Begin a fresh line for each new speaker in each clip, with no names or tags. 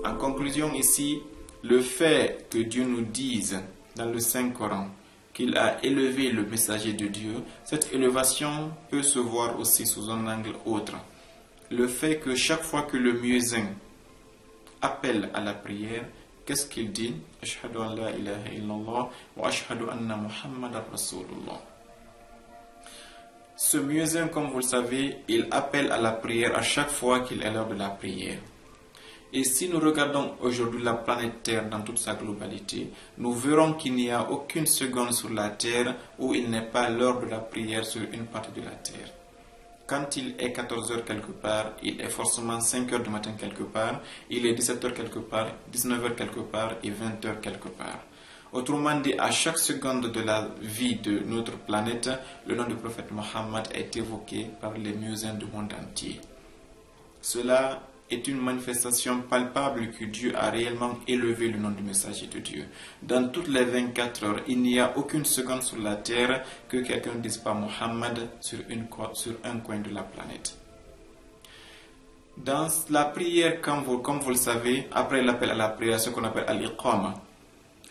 En conclusion ici, le fait que Dieu nous dise dans le Saint-Coran qu'il a élevé le messager de Dieu, cette élévation peut se voir aussi sous un angle autre. Le fait que chaque fois que le muezzin appelle à la prière, qu'est-ce qu'il dit? Ashhadu an la ilaha illallah wa ashhadu anna Muhammadan Rasulullah. Ce muezzin, comme vous le savez, il appelle à la prière à chaque fois qu'il est l'heure de la prière. Et si nous regardons aujourd'hui la planète Terre dans toute sa globalité, nous verrons qu'il n'y a aucune seconde sur la Terre où il n'est pas l'heure de la prière sur une partie de la Terre. Quand il est 14 heures quelque part, il est forcément 5 heures du matin quelque part, il est 17 heures quelque part, 19 heures quelque part et 20 heures quelque part. Autrement dit, à chaque seconde de la vie de notre planète, le nom du prophète Mohammed est évoqué par les muezzins du monde entier. Cela est une manifestation palpable que Dieu a réellement élevé le nom du messager de Dieu. Dans toutes les 24 heures, il n'y a aucune seconde sur la terre que quelqu'un ne dise pas Mohammed sur un coin de la planète. Dans la prière, comme vous le savez, après l'appel à la prière, ce qu'on appelle al-iqama,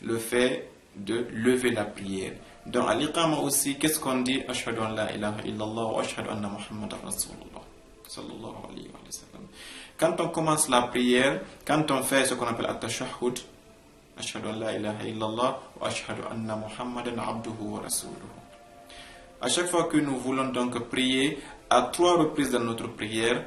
le fait de lever la prière. Dans al-iqama aussi, qu'est-ce qu'on dit? Ashhadu an la ilaha illallah wa ashhadu anna Muhammadan Rasulullah. Sallallahu alayhi wa sallam. Quand on commence la prière, quand on fait ce qu'on appelle at-tashahhud, ashhadu an la ilaha illallah wa ashhadu anna Muhammadan abduhu wa rasuluhu. À chaque fois que nous voulons donc prier, à 3 reprises dans notre prière,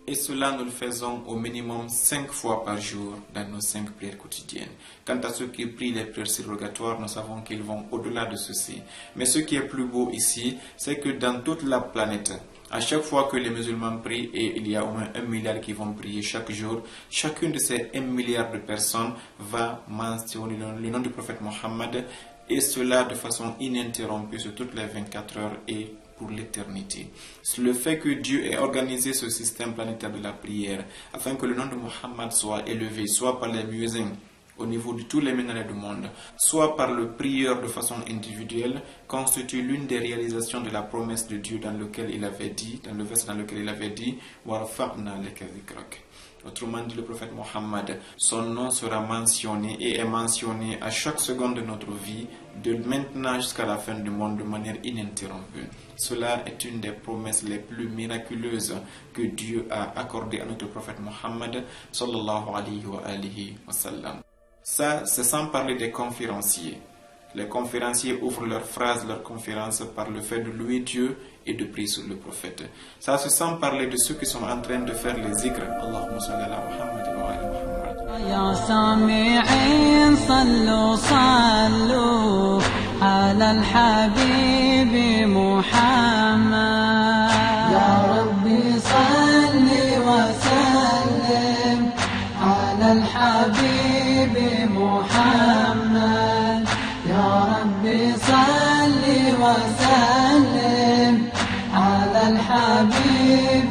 et cela nous le faisons au minimum 5 fois par jour dans nos 5 prières quotidiennes. Quant à ceux qui prient les prières surrogatoires, nous savons qu'ils vont au-delà de ceci. Mais ce qui est plus beau ici, c'est que dans toute la planète, à chaque fois que les musulmans prient, et il y a au moins 1 milliard qui vont prier chaque jour, chacune de ces 1 milliard de personnes va mentionner le nom du prophète Mohammed, et cela de façon ininterrompue sur toutes les 24 heures et pour l'éternité. C'est le fait que Dieu ait organisé ce système planétaire de la prière afin que le nom de Mohammed soit élevé, soit par les muezzins au niveau de tous les minares du monde, soit par le prieur de façon individuelle, constitue l'une des réalisations de la promesse de Dieu dans lequel il avait dit, dans le verset dans lequel il avait dit Warfa'na laka dhikrak. Autrement dit, le prophète Mohammed, son nom sera mentionné et est mentionné à chaque seconde de notre vie, de maintenant jusqu'à la fin du monde de manière ininterrompue. Cela est une des promesses les plus miraculeuses que Dieu a accordées à notre prophète Mohammed sallallahu alayhi wa sallam. Ça, c'est sans parler des conférenciers. Les conférenciers ouvrent leurs phrases, leurs conférences par le fait de louer Dieu et de prier sur le prophète. Ça, c'est sans parler de ceux qui sont en train de faire les zikrs. Allahumma salli ala Muhammad wa ala Muhammad.
Ya sami'in sallu sallu ala al-habibi Muhammad. Ya Rabbi salli wa sallim ala al-habibi Muhammad. Ya Rabbi salli wa sallim على الحبيب